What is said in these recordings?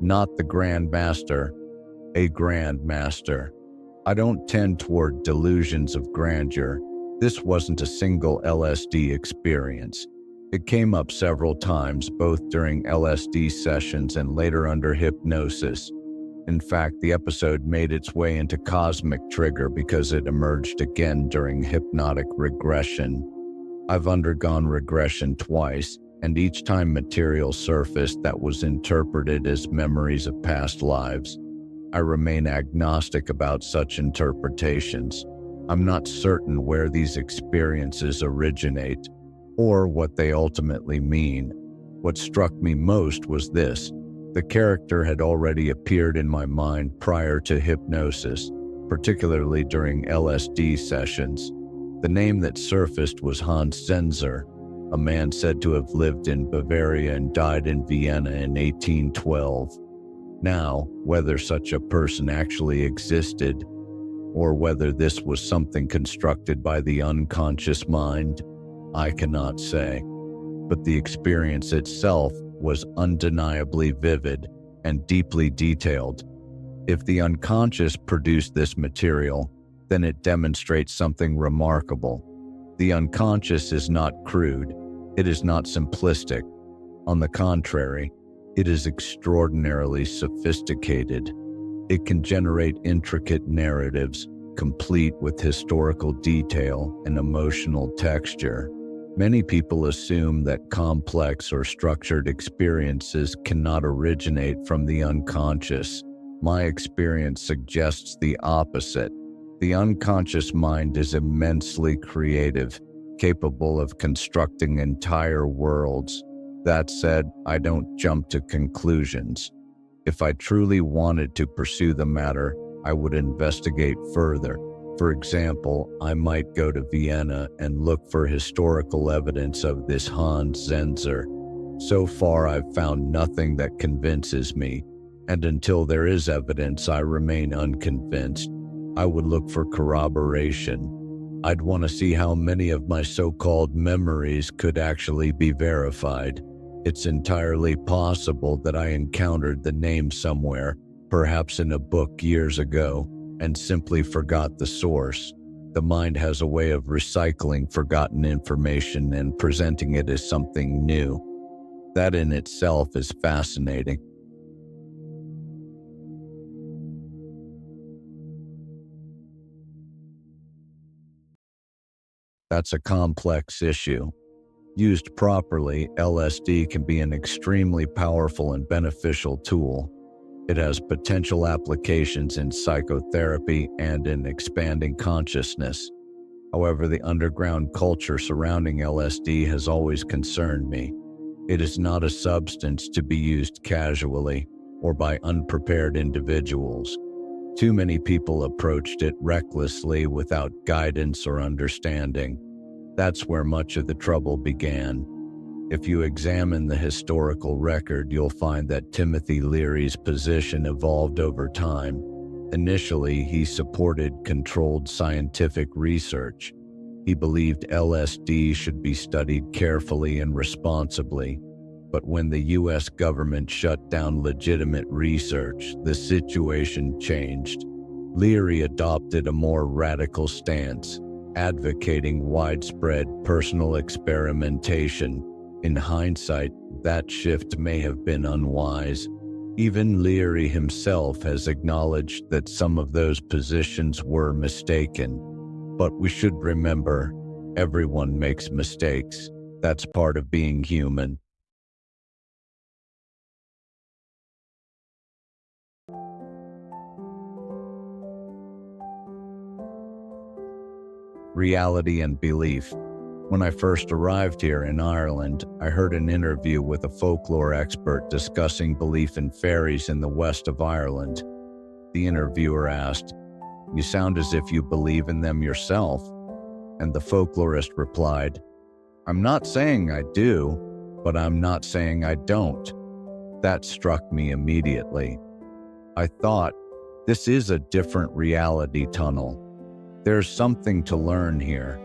Not the Grand Master, a Grand Master. I don't tend toward delusions of grandeur. This wasn't a single LSD experience. It came up several times, both during LSD sessions and later under hypnosis. In fact, the episode made its way into Cosmic Trigger because it emerged again during hypnotic regression. I've undergone regression twice, and each time material surfaced that was interpreted as memories of past lives. I remain agnostic about such interpretations. I'm not certain where these experiences originate, or what they ultimately mean. What struck me most was this. The character had already appeared in my mind prior to hypnosis, particularly during LSD sessions. The name that surfaced was Hans Zenzer, a man said to have lived in Bavaria and died in Vienna in 1812. Now, whether such a person actually existed, or whether this was something constructed by the unconscious mind, I cannot say. But the experience itself was undeniably vivid and deeply detailed. If the unconscious produced this material, then it demonstrates something remarkable. The unconscious is not crude, it is not simplistic. On the contrary, it is extraordinarily sophisticated. It can generate intricate narratives, complete with historical detail and emotional texture. Many people assume that complex or structured experiences cannot originate from the unconscious. My experience suggests the opposite. The unconscious mind is immensely creative, capable of constructing entire worlds. That said, I don't jump to conclusions. If I truly wanted to pursue the matter, I would investigate further. For example, I might go to Vienna and look for historical evidence of this Hans Zenzer. So far, I've found nothing that convinces me, and until there is evidence, I remain unconvinced. I would look for corroboration. I'd want to see how many of my so-called memories could actually be verified. It's entirely possible that I encountered the name somewhere, perhaps in a book years ago, and simply forgot the source. The mind has a way of recycling forgotten information and presenting it as something new. That in itself is fascinating. That's a complex issue. Used properly, LSD can be an extremely powerful and beneficial tool. It has potential applications in psychotherapy and in expanding consciousness. However, the underground culture surrounding LSD has always concerned me. It is not a substance to be used casually or by unprepared individuals. Too many people approached it recklessly without guidance or understanding. That's where much of the trouble began. If you examine the historical record, you'll find that Timothy Leary's position evolved over time. Initially, he supported controlled scientific research. He believed LSD should be studied carefully and responsibly. But when the US government shut down legitimate research, the situation changed. Leary adopted a more radical stance, advocating widespread personal experimentation. In hindsight, that shift may have been unwise. Even Leary himself has acknowledged that some of those positions were mistaken. But we should remember, everyone makes mistakes. That's part of being human. Reality and belief. When I first arrived here in Ireland, I heard an interview with a folklore expert discussing belief in fairies in the west of Ireland. The interviewer asked, "You sound as if you believe in them yourself." And the folklorist replied, "I'm not saying I do, but I'm not saying I don't." That struck me immediately. I thought, this is a different reality tunnel. There's something to learn here.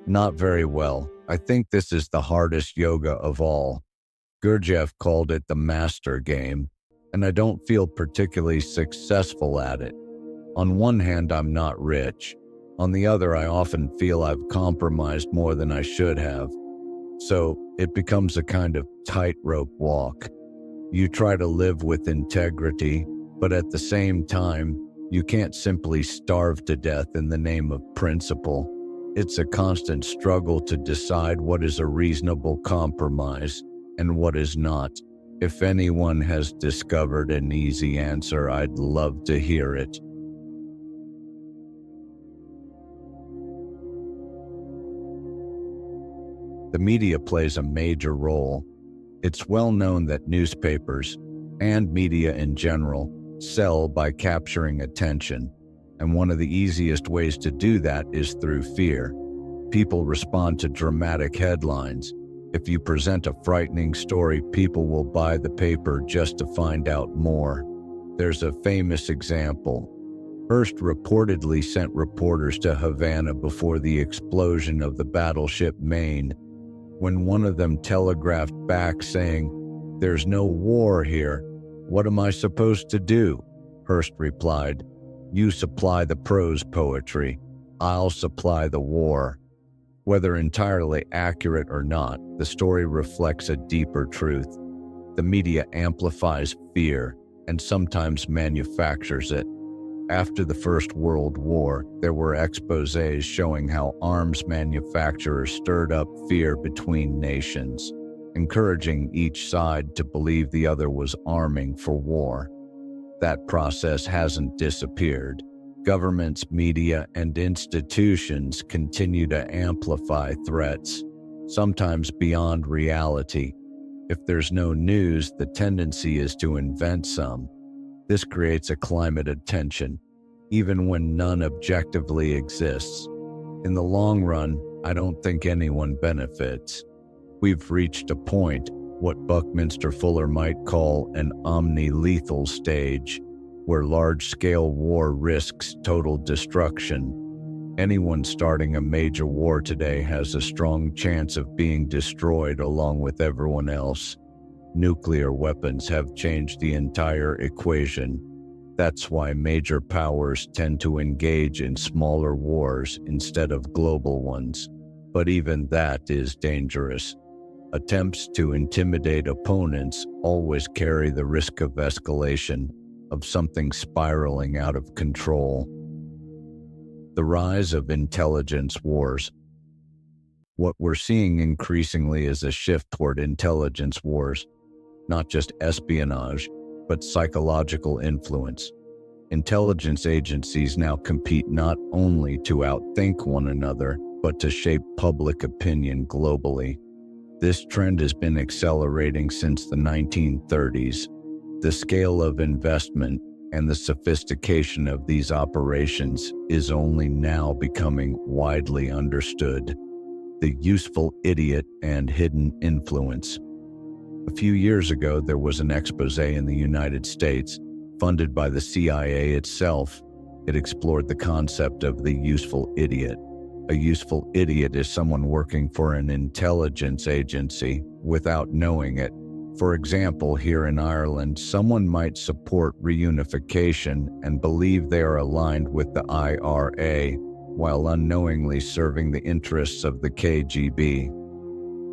Not very well. I think this is the hardest yoga of all. Gurdjieff called it the master game, and I don't feel particularly successful at it. On one hand, I'm not rich. On the other, I often feel I've compromised more than I should have. So it becomes a kind of tightrope walk. You try to live with integrity, but at the same time, you can't simply starve to death in the name of principle. It's a constant struggle to decide what is a reasonable compromise and what is not. If anyone has discovered an easy answer, I'd love to hear it. The media plays a major role. It's well known that newspapers, and media in general, sell by capturing attention. And one of the easiest ways to do that is through fear. People respond to dramatic headlines. If you present a frightening story, people will buy the paper just to find out more. There's a famous example. Hearst reportedly sent reporters to Havana before the explosion of the battleship Maine. When one of them telegraphed back saying, "There's no war here. What am I supposed to do?" Hearst replied, "You supply the prose poetry. I'll supply the war." Whether entirely accurate or not, the story reflects a deeper truth. The media amplifies fear and sometimes manufactures it. After the First World War, there were exposés showing how arms manufacturers stirred up fear between nations, encouraging each side to believe the other was arming for war. That process hasn't disappeared. Governments, media, and institutions continue to amplify threats, sometimes beyond reality. If there's no news, the tendency is to invent some. This creates a climate of tension, even when none objectively exists. In the long run, I don't think anyone benefits. We've reached a point, what Buckminster Fuller might call an omni-lethal stage, where large-scale war risks total destruction. Anyone starting a major war today has a strong chance of being destroyed along with everyone else. Nuclear weapons have changed the entire equation. That's why major powers tend to engage in smaller wars instead of global ones. But even that is dangerous. Attempts to intimidate opponents always carry the risk of escalation, of something spiraling out of control. The rise of intelligence wars. What we're seeing increasingly is a shift toward intelligence wars, not just espionage, but psychological influence. Intelligence agencies now compete not only to outthink one another, but to shape public opinion globally. This trend has been accelerating since the 1930s. The scale of investment and the sophistication of these operations is only now becoming widely understood. The useful idiot and hidden influence. A few years ago, there was an exposé in the United States, funded by the CIA itself. It explored the concept of the useful idiot. A useful idiot is someone working for an intelligence agency without knowing it. For example, here in Ireland, someone might support reunification and believe they are aligned with the IRA, while unknowingly serving the interests of the KGB.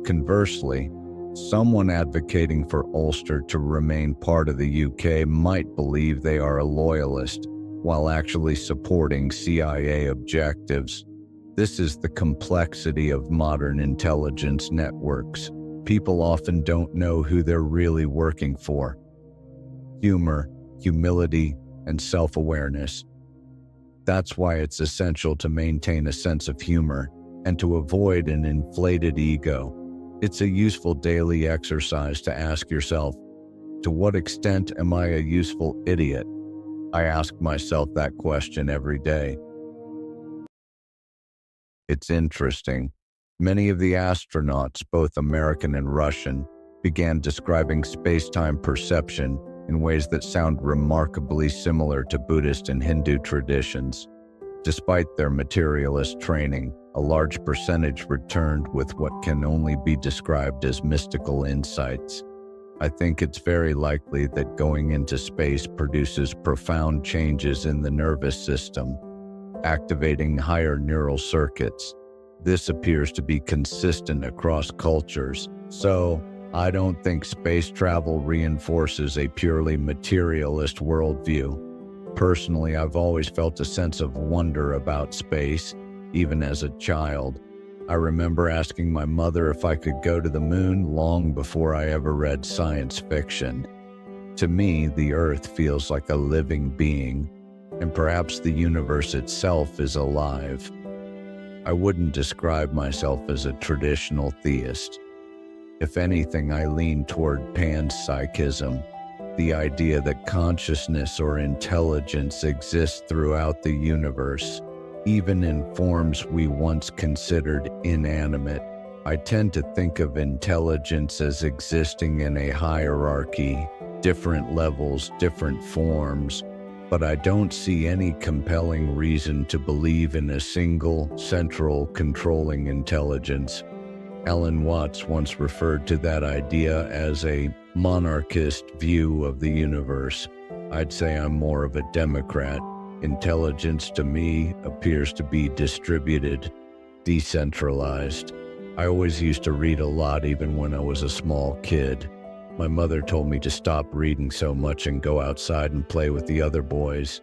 Conversely, someone advocating for Ulster to remain part of the UK might believe they are a loyalist, while actually supporting CIA objectives. This is the complexity of modern intelligence networks. People often don't know who they're really working for. Humor, humility, and self-awareness. That's why it's essential to maintain a sense of humor and to avoid an inflated ego. It's a useful daily exercise to ask yourself, to what extent am I a useful idiot? I ask myself that question every day. It's interesting. Many of the astronauts, both American and Russian, began describing space-time perception in ways that sound remarkably similar to Buddhist and Hindu traditions. Despite their materialist training, A large percentage returned with what can only be described as mystical insights. I think it's very likely that going into space produces profound changes in the nervous system, activating higher neural circuits. This appears to be consistent across cultures, so I don't think space travel reinforces a purely materialist worldview. Personally, I've always felt a sense of wonder about space, even as a child. I remember asking my mother if I could go to the moon long before I ever read science fiction. To me, the Earth feels like a living being, and perhaps the universe itself is alive. I wouldn't describe myself as a traditional theist. If anything, I lean toward panpsychism, the idea that consciousness or intelligence exists throughout the universe, even in forms we once considered inanimate. I tend to think of intelligence as existing in a hierarchy, different levels, different forms, but I don't see any compelling reason to believe in a single, central, controlling intelligence. Alan Watts once referred to that idea as a monarchist view of the universe. I'd say I'm more of a Democrat. Intelligence to me appears to be distributed, decentralized. I always used to read a lot even when I was a small kid. My mother told me to stop reading so much and go outside and play with the other boys.